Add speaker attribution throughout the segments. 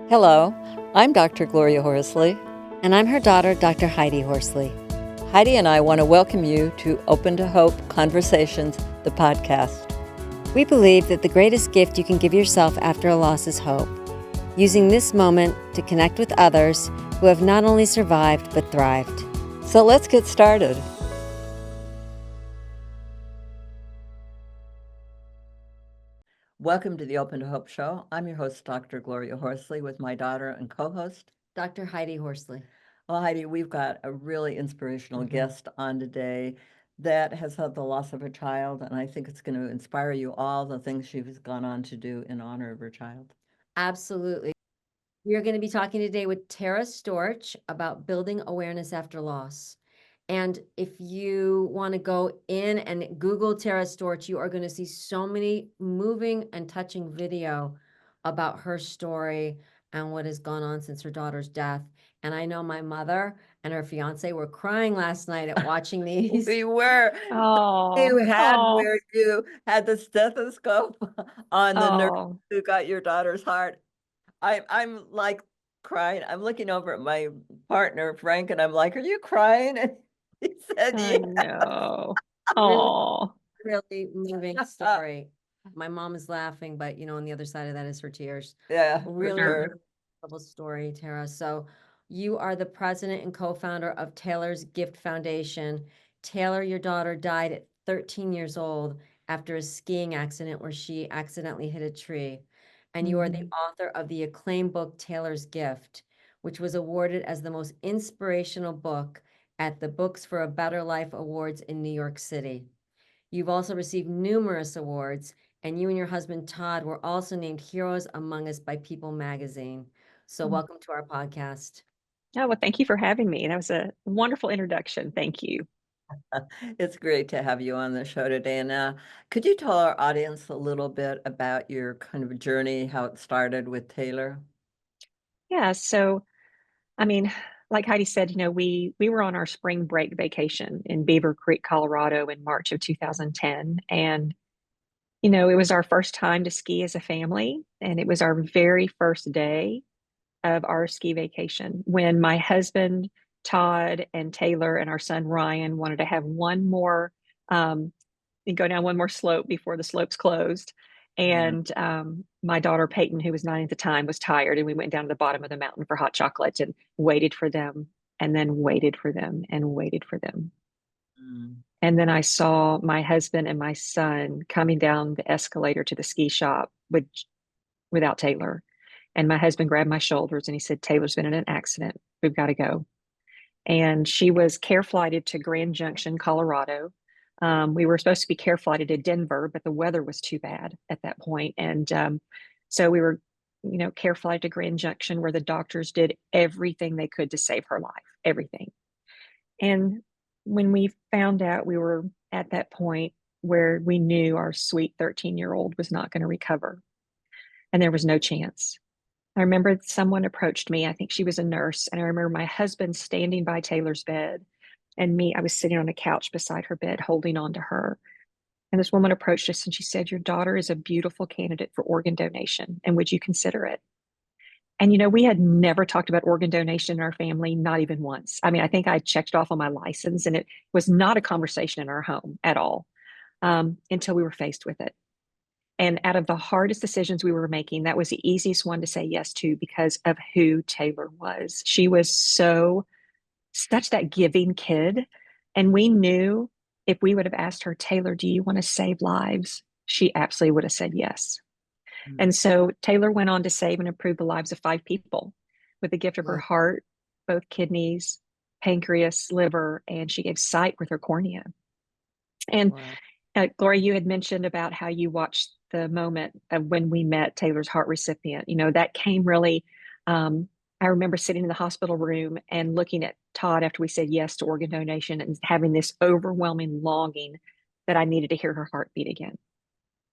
Speaker 1: Hello, I'm Dr. Gloria Horsley.
Speaker 2: And I'm her daughter, Dr. Heidi Horsley.
Speaker 1: Heidi and I want to welcome you to Open to Hope Conversations, the podcast.
Speaker 2: We believe that the greatest gift you can give yourself after a loss is hope, using this moment to connect with others who have not only survived but thrived.
Speaker 1: So let's get started. Welcome to the Open to Hope Show. I'm your host, Dr. Gloria Horsley, with my daughter and co-host,
Speaker 2: Dr. Heidi Horsley.
Speaker 1: Well, Heidi, we've got a really inspirational guest on today that has had the loss of a child, and I think it's going to inspire you all, the things she's gone on to do in honor of her child.
Speaker 2: Absolutely. We are going to be talking today with Tara Storch about building awareness after loss. And if you want to go in and Google Tara Storch, you are going to see so many moving and touching video about her story and what has gone on since her daughter's death. And I know my mother and her fiance were crying last night at watching these.
Speaker 1: We were.
Speaker 3: Oh,
Speaker 1: You had
Speaker 3: oh,
Speaker 1: where you had the stethoscope on the nurse
Speaker 3: oh,
Speaker 1: who got your daughter's heart. I'm like crying. I'm looking over at my partner, Frank, and I'm like, "Are you crying?" And he said,
Speaker 3: I
Speaker 1: "Yeah."
Speaker 3: know.
Speaker 2: Really,
Speaker 3: Oh,
Speaker 2: really moving story. My mom is laughing, but on the other side of that is her tears.
Speaker 1: Yeah,
Speaker 2: Really
Speaker 1: for sure.
Speaker 2: incredible story, Tara. So you are the president and co-founder of Taylor's Gift Foundation. Taylor, your daughter, died at 13 years old after a skiing accident where she accidentally hit a tree. And you are the author of the acclaimed book, Taylor's Gift, which was awarded as the most inspirational book at the Books for a Better Life Awards in New York City. You've also received numerous awards, and you and your husband, Todd, were also named Heroes Among Us by People magazine. So welcome to our podcast.
Speaker 3: oh, well, thank you for having me. That was a wonderful introduction. Thank you.
Speaker 1: It's great to have you on the show today. And could you tell our audience a little bit about your kind of journey, how it started with Taylor?
Speaker 3: Yeah, so I mean, like Heidi said, we were on our spring break vacation in Beaver Creek, Colorado in March of 2010. And, it was our first time to ski as a family, and it was our very first day of our ski vacation when my husband, Todd, and Taylor and our son, Ryan, wanted to have one more, and go down one more slope before the slopes closed. And my daughter, Peyton, who was 9 at the time, was tired. And we went down to the bottom of the mountain for hot chocolate and waited for them and then waited for them and waited for them.
Speaker 1: Mm.
Speaker 3: And then I saw my husband and my son coming down the escalator to the ski shop without Taylor. And my husband grabbed my shoulders and he said, "Taylor's been in an accident. We've got to go." And she was care flighted to Grand Junction, Colorado. We were supposed to be care flighted to Denver, but the weather was too bad at that point. And so we were, care flighted to Grand Junction, where the doctors did everything they could to save her life, everything. And when we found out, we were at that point where we knew our sweet 13-year-old was not going to recover, and there was no chance. I remember someone approached me. I think she was a nurse. And I remember my husband standing by Taylor's bed, and I was sitting on a couch beside her bed, holding on to her. And this woman approached us and she said, "Your daughter is a beautiful candidate for organ donation. And would you consider it?" And, we had never talked about organ donation in our family, not even once. I mean, I think I checked it off on my license, and it was not a conversation in our home at all, until we were faced with it. And out of the hardest decisions we were making, that was the easiest one to say yes to because of who Taylor was. She was such that giving kid. And we knew if we would have asked her, "Taylor, do you want to save lives?" she absolutely would have said yes. And so Taylor went on to save and improve the lives of 5 people with the gift of her heart, both kidneys, pancreas, liver, and she gave sight with her cornea. And Gloria, you had mentioned about how you watched the moment of when we met Taylor's heart recipient. That came really, I remember sitting in the hospital room and looking at Todd after we said yes to organ donation and having this overwhelming longing that I needed to hear her heart beat again.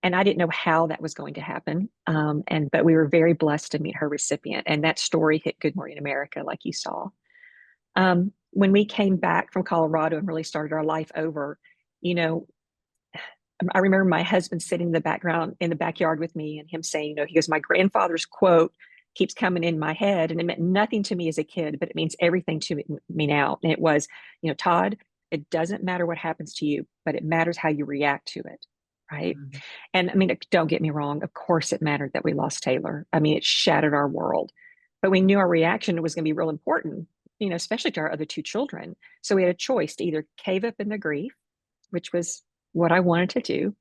Speaker 3: And I didn't know how that was going to happen. But we were very blessed to meet her recipient. And that story hit Good Morning America, like you saw. When we came back from Colorado and really started our life over, I remember my husband sitting in the backyard with me and him saying, he goes, "My grandfather's quote keeps coming in my head, and it meant nothing to me as a kid, but it means everything to me now. And it was, Todd, it doesn't matter what happens to you, but it matters how you react to it. Right.
Speaker 1: Mhm.
Speaker 3: And I mean, don't get me wrong. Of course it mattered that we lost Taylor. I mean, it shattered our world, but we knew our reaction was going to be real important, especially to our other two children. So we had a choice to either cave up in the grief, which was what I wanted to do,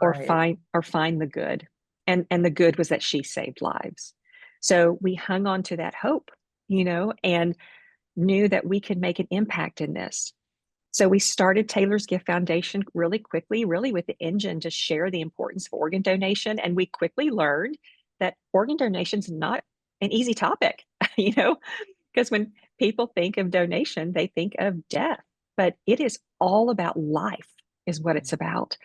Speaker 3: or
Speaker 1: Right.
Speaker 3: find the good. And the good was that she saved lives. So we hung on to that hope, and knew that we could make an impact in this. So we started Taylor's Gift Foundation really quickly, really with the engine to share the importance of organ donation. And we quickly learned that organ donation is not an easy topic, because when people think of donation, they think of death, but it is all about life, is what it's about.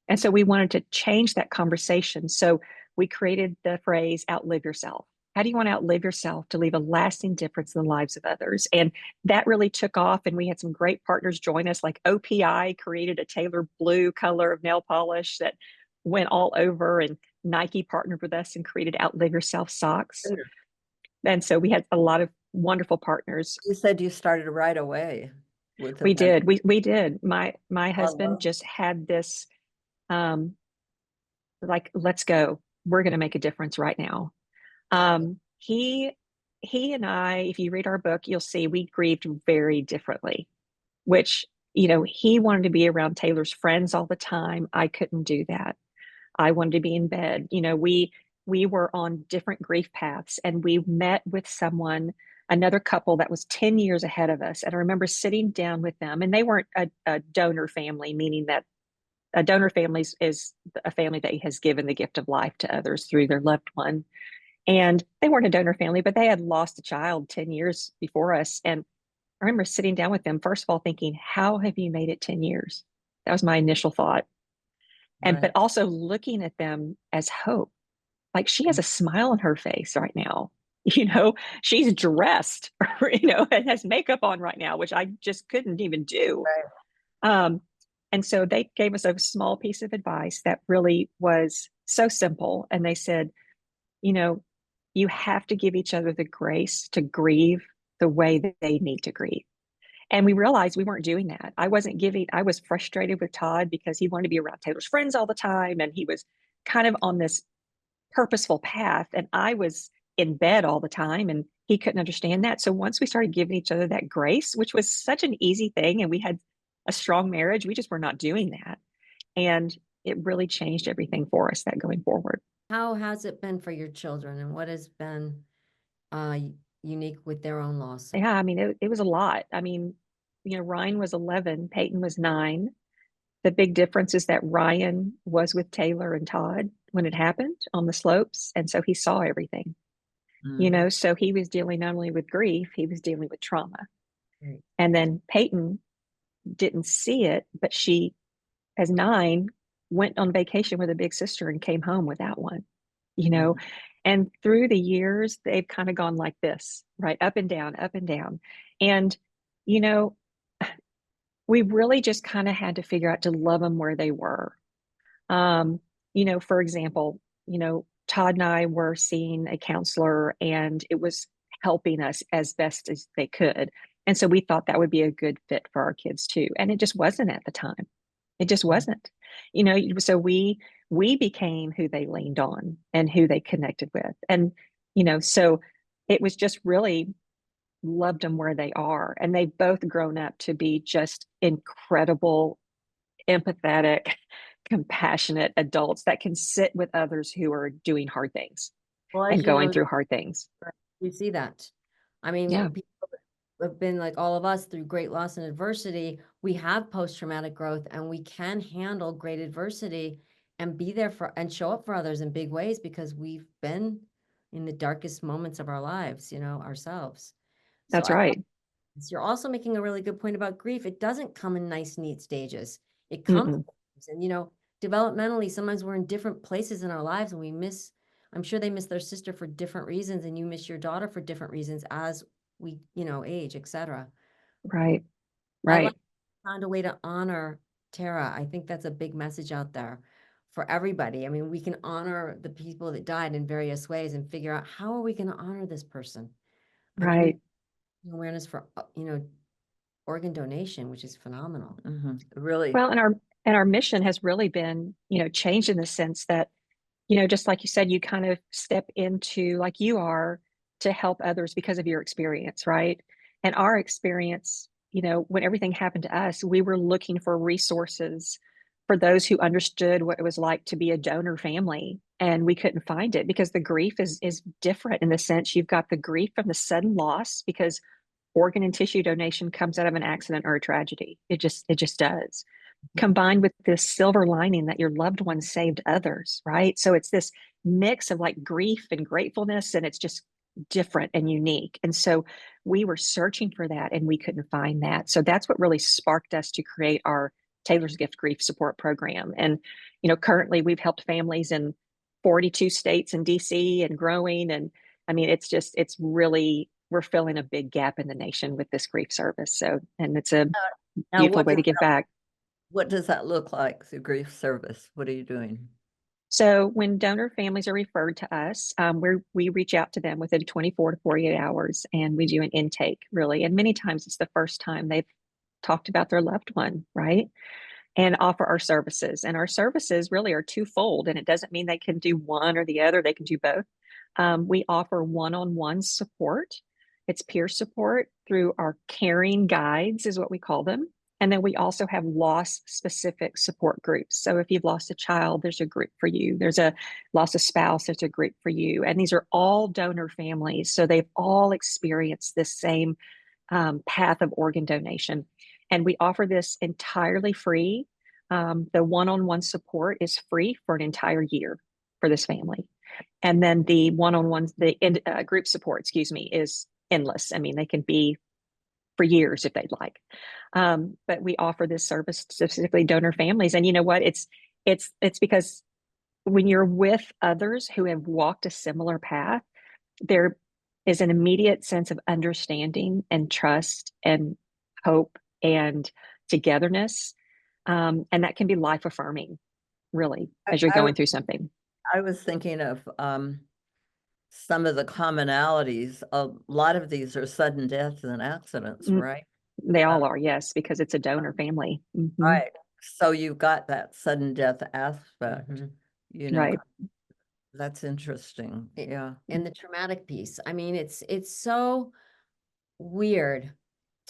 Speaker 3: And so we wanted to change that conversation. So we created the phrase outlive yourself. How do you want to outlive yourself to leave a lasting difference in the lives of others? And that really took off. And we had some great partners join us, like OPI created a Taylor blue color of nail polish that went all over, and Nike partnered with us and created Outlive Yourself socks. And so we had a lot of wonderful partners.
Speaker 1: You said you started right away with
Speaker 3: We
Speaker 1: event.
Speaker 3: did. We did. My husband
Speaker 1: love-
Speaker 3: just had this like, let's go. We're going to make a difference right now. He and I, if you read our book, you'll see we grieved very differently, which, he wanted to be around Taylor's friends all the time. I couldn't do that. I wanted to be in bed. We were on different grief paths, and we met with another couple that was 10 years ahead of us. And I remember sitting down with them, and they weren't a donor family, meaning that a donor family is a family that has given the gift of life to others through their loved one. And they weren't a donor family, but they had lost a child 10 years before us. And I remember sitting down with them, first of all, thinking, how have you made it 10 years? That was my initial thought.
Speaker 1: Right.
Speaker 3: But also looking at them as hope. Like, she has a smile on her face right now. She's dressed, and has makeup on right now, which I just couldn't even do.
Speaker 1: Right.
Speaker 3: And so they gave us a small piece of advice that really was so simple. And they said, you have to give each other the grace to grieve the way that they need to grieve. And we realized we weren't doing that. I was frustrated with Todd because he wanted to be around Taylor's friends all the time. And he was kind of on this purposeful path. And I was in bed all the time, and he couldn't understand that. So once we started giving each other that grace, which was such an easy thing, and we had a strong marriage, we just were not doing that. And it really changed everything for us that going forward.
Speaker 2: How has it been for your children, and what has been unique with their own loss?
Speaker 3: Yeah, I mean, it was a lot. I mean, Ryan was 11, Peyton was 9. The big difference is that Ryan was with Taylor and Todd when it happened on the slopes. And so he saw everything, so he was dealing not only with grief, he was dealing with trauma.
Speaker 1: Right.
Speaker 3: And then Peyton didn't see it, but she, as 9, went on vacation with a big sister and came home without one, and through the years, they've kind of gone like this, right? Up and down, up and down. And, we really just kind of had to figure out to love them where they were. For example, Todd and I were seeing a counselor, and it was helping us as best as they could. And so we thought that would be a good fit for our kids too. And it just wasn't at the time. It just wasn't, so we became who they leaned on and who they connected with. And, so it was just really loved them where they are. And they've both grown up to be just incredible, empathetic, compassionate adults that can sit with others who are doing hard things and going through hard things.
Speaker 2: You see that. I mean,
Speaker 3: Yeah.
Speaker 2: people have been like all of us through great loss and adversity. We have post-traumatic growth, and we can handle great adversity and be there for and show up for others in big ways because we've been in the darkest moments of our lives, ourselves.
Speaker 3: That's right.
Speaker 2: You're also making a really good point about grief. It doesn't come in nice, neat stages. It comes, and developmentally, sometimes we're in different places in our lives, and I'm sure they miss their sister for different reasons, and you miss your daughter for different reasons as we, age, etc.
Speaker 3: Right.
Speaker 2: I
Speaker 3: Right.
Speaker 2: like found a way to honor Tara. I think that's a big message out there for everybody. I mean, we can honor the people that died in various ways and figure out how are we going to honor this person? I mean,
Speaker 3: Right.
Speaker 2: awareness for, organ donation, which is phenomenal.
Speaker 1: Really,
Speaker 3: Well, and our mission has really been, changed in the sense that, just like you said, you kind of step into, like you are, to help others because of your experience, right? And our experience, when everything happened to us, we were looking for resources for those who understood what it was like to be a donor family, and we couldn't find it because the grief is different in the sense you've got the grief from the sudden loss because organ and tissue donation comes out of an accident or a tragedy. It just does. Combined with this silver lining that your loved one saved others, right? So it's this mix of like grief and gratefulness, and it's just different and unique. And so we were searching for that and we couldn't find that. So that's what really sparked us to create our Taylor's Gift Grief Support Program. And, currently we've helped families in 42 states and DC and growing. And I mean, it's really, we're filling a big gap in the nation with this grief service. So, and it's a
Speaker 1: now
Speaker 3: beautiful way to give back.
Speaker 1: what does that look like, the grief service? What are you doing?
Speaker 3: So when donor families are referred to us, we reach out to them within 24 to 48 hours and we do an intake, really. And many times it's the first time they've talked about their loved one, right? And offer our services. And our services really are twofold. And it doesn't mean they can do one or the other, they can do both. We offer one-on-one support. It's peer support through our caring guides, is what we call them. And then we also have loss specific support groups. So if you've lost a child, there's a group for you. There's a lost a spouse, there's a group for you. And these are all donor families. So they've all experienced this same path of organ donation. And we offer this entirely free. The one-on-one support is free for an entire year for this family. And then the one-on-one, group support, is endless. I mean, they can be for years if they'd like. But we offer this service specifically donor families. And you know what? It's because when you're with others who have walked a similar path, there is an immediate sense of understanding and trust and hope and togetherness. And that can be life affirming, really, as you're going through something.
Speaker 1: I was thinking of some of the commonalities. A lot of these are sudden deaths and accidents, right?
Speaker 3: They all are, yes, because it's a donor family.
Speaker 1: Right. So you've got that sudden death aspect,
Speaker 3: Right.
Speaker 1: That's interesting. Yeah.
Speaker 2: And the traumatic piece. I mean, it's so weird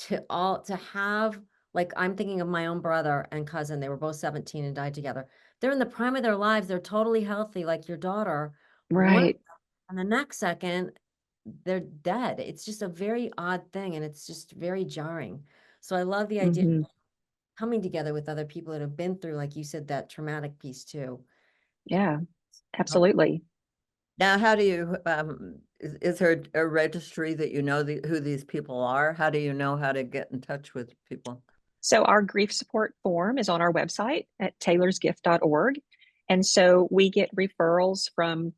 Speaker 2: to have, like, I'm thinking of my own brother and cousin. They were both 17 and died together. They're in the prime of their lives. They're totally healthy, like your daughter.
Speaker 3: Right.
Speaker 2: And the next second, they're dead. It's just a very odd thing, and it's just very jarring. So I love the idea of coming together with other people that have been through, like you said, that traumatic piece too.
Speaker 3: Yeah, absolutely.
Speaker 1: Now, how do you, is there a registry that you know who these people are? How do you know how to get in touch with people?
Speaker 3: So our grief support form is on our website at taylorsgift.org. And so we get referrals from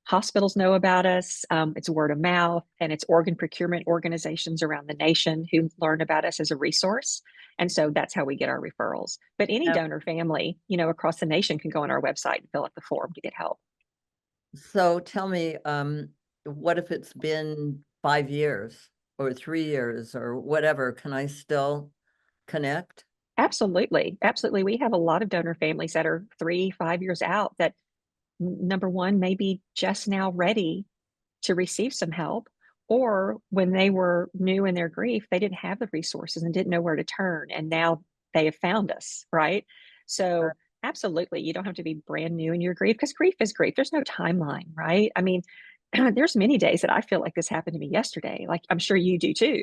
Speaker 3: hospitals know about us. It's word of mouth, and it's organ procurement organizations around the nation who learn about us as a resource. And so that's how we get our referrals. But any donor family, across the nation can go on our website and fill out the form to get help.
Speaker 1: So tell me, what if it's been 5 years or 3 years or whatever? Can I still connect?
Speaker 3: Absolutely. Absolutely. We have a lot of donor families that are 3-5 years out that, number one, may be just now ready to receive some help, or when they were new in their grief, they didn't have the resources and didn't know where to turn. And now they have found us, right? So absolutely, you don't have to be brand new in your grief, because grief is grief. There's no timeline, right? I mean, there's many days that I feel like this happened to me yesterday. Like I'm sure you do too,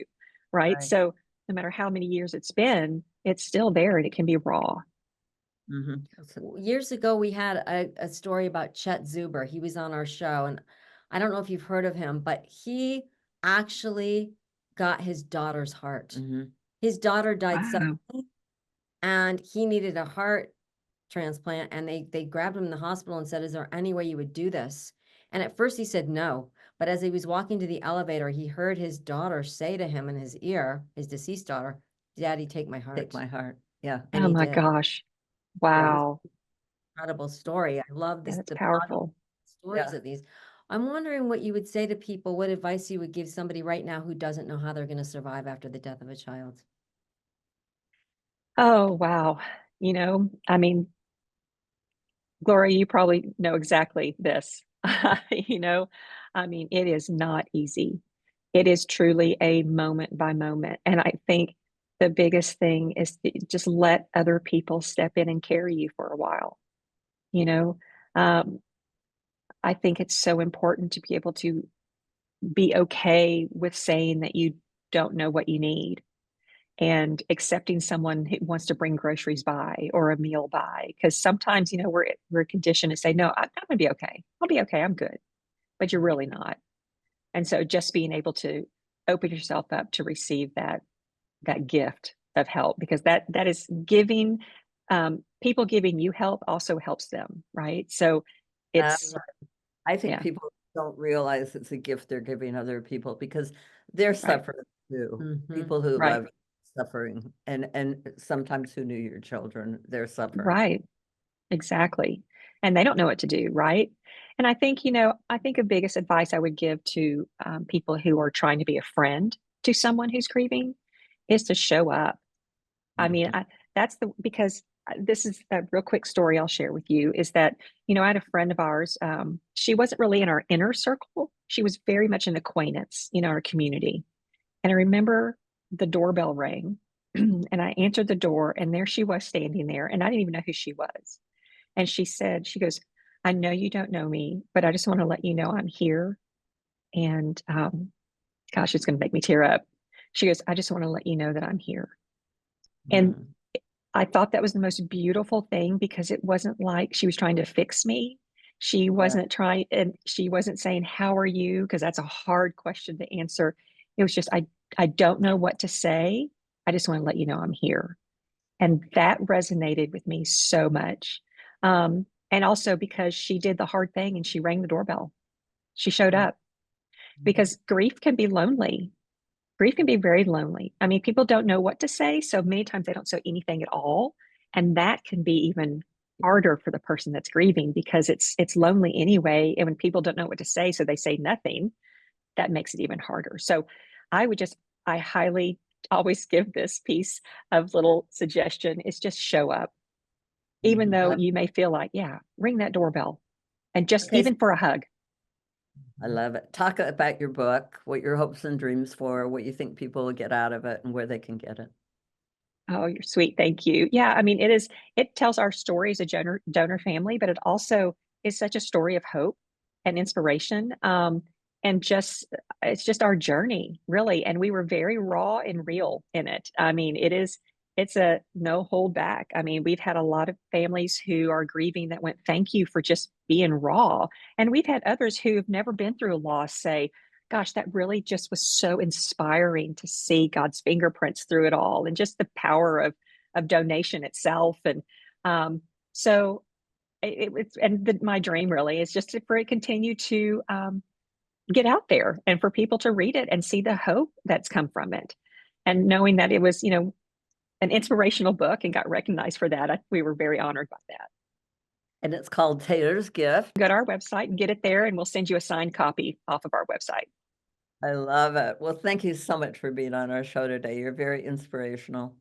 Speaker 3: right? So no matter how many years it's been, it's still there and it can be raw.
Speaker 2: Years ago, we had a story about Chet Zuber. He was on our show, and I don't know if you've heard of him, but he actually got his daughter's heart. His daughter died suddenly, and he needed a heart transplant, and they grabbed him in the hospital and said, "Is there any way you would do this?" And at first he said no, but as he was walking to the elevator, he heard his daughter say to him in his ear, his deceased daughter, "Daddy, take my heart."
Speaker 1: Take my heart. Yeah.
Speaker 2: And
Speaker 3: Oh
Speaker 2: he
Speaker 3: my
Speaker 2: did.
Speaker 3: gosh. Wow.
Speaker 2: incredible story. I love
Speaker 3: Yeah,
Speaker 2: this,
Speaker 3: that's
Speaker 2: the
Speaker 3: powerful.
Speaker 2: stories
Speaker 1: Yeah.
Speaker 2: of these. I'm wondering what you would say to people, what advice you would give somebody right now who doesn't know how they're going to survive after the death of a child.
Speaker 3: Oh, wow. I mean, Gloria, you probably know exactly this. You know, I mean, it is not easy. It is truly a moment by moment. And I think the biggest thing is to just let other people step in and carry you for a while. You know, um, I think it's so important to be able to be okay with saying that you don't know what you need and accepting someone who wants to bring groceries by or a meal by. Because sometimes, we're conditioned to say, no, I'm going to be okay. I'll be okay. I'm good. But you're really not. And so just being able to open yourself up to receive that gift of help, because that is giving, people giving you help also helps them, right? So it's,
Speaker 1: I think
Speaker 3: yeah,
Speaker 1: people don't realize it's a gift they're giving other people because they're
Speaker 3: right,
Speaker 1: suffering too.
Speaker 2: Mhm.
Speaker 1: People who
Speaker 3: right,
Speaker 1: love suffering and sometimes who knew your children, they're suffering.
Speaker 3: right, exactly. And they don't know what to do, right? And I think the biggest advice I would give to people who are trying to be a friend to someone who's grieving is to show up. I mean,
Speaker 1: Mhm.
Speaker 3: that's because this is a real quick story I'll share with you is that, I had a friend of ours. She wasn't really in our inner circle. She was very much an acquaintance, our community. And I remember the doorbell rang and I answered the door and there she was standing there and I didn't even know who she was. And she goes, I know you don't know me, but I just want to let you know I'm here. And gosh, it's going to make me tear up. She goes, I just want to let you know that I'm here. And
Speaker 1: Mhm.
Speaker 3: I thought that was the most beautiful thing because it wasn't like she was trying to fix me. She
Speaker 1: Yeah.
Speaker 3: wasn't trying, and she wasn't saying, how are you? Because that's a hard question to answer. It was just, I don't know what to say. I just want to let you know I'm here. And that resonated with me so much. And also because she did the hard thing and she rang the doorbell. She showed
Speaker 1: Yeah.
Speaker 3: up because grief can be lonely. Grief can be very lonely. I mean, people don't know what to say, so many times they don't say anything at all, and that can be even harder for the person that's grieving because it's lonely anyway. And when people don't know what to say, so they say nothing, that makes it even harder. So I highly always give this piece of little suggestion is just show up, even
Speaker 1: Mhm.
Speaker 3: though you may feel like, yeah, ring that doorbell and just
Speaker 1: Okay,
Speaker 3: even for a hug.
Speaker 1: I love it. Talk about your book, what your hopes and dreams for, what you think people will get out of it, and where they can get it.
Speaker 3: Oh, you're sweet. Thank you. Yeah, I mean, it tells our story as a donor family, but it also is such a story of hope and inspiration. And it's just our journey, really. And we were very raw and real in it. I mean, it's a no hold back. I mean, we've had a lot of families who are grieving that went, thank you for just being raw. And we've had others who have never been through a loss say, gosh, that really just was so inspiring to see God's fingerprints through it all and just the power of donation itself. And so it's my dream really is just for it continue to get out there and for people to read it and see the hope that's come from it. And knowing that it was, an inspirational book and got recognized for that, we were very honored by that.
Speaker 1: And it's called Taylor's Gift.
Speaker 3: Go to our website and get it there, and we'll send you a signed copy off of our website.
Speaker 1: I love it. Well, thank you so much for being on our show today. You're very inspirational.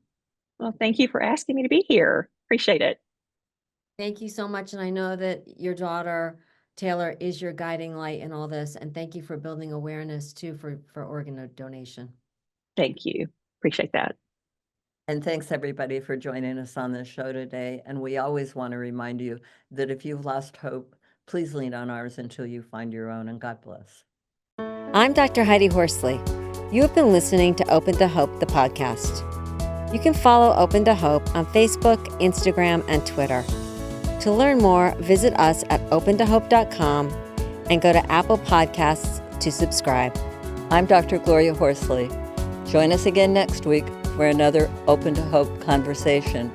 Speaker 3: Well, thank you for asking me to be here. Appreciate it.
Speaker 2: Thank you so much. And I know that your daughter, Taylor, is your guiding light in all this. And thank you for building awareness too for organ donation.
Speaker 3: Thank you. Appreciate that.
Speaker 1: And thanks everybody for joining us on this show today. And we always want to remind you that if you've lost hope, please lean on ours until you find your own, and God bless.
Speaker 4: I'm Dr. Heidi Horsley. You have been listening to Open to Hope, the podcast. You can follow Open to Hope on Facebook, Instagram, and Twitter. To learn more, visit us at opentohope.com and go to Apple Podcasts to subscribe.
Speaker 1: I'm Dr. Gloria Horsley. Join us again next week for another Open to Hope conversation,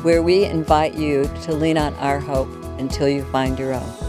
Speaker 1: where we invite you to lean on our hope until you find your own.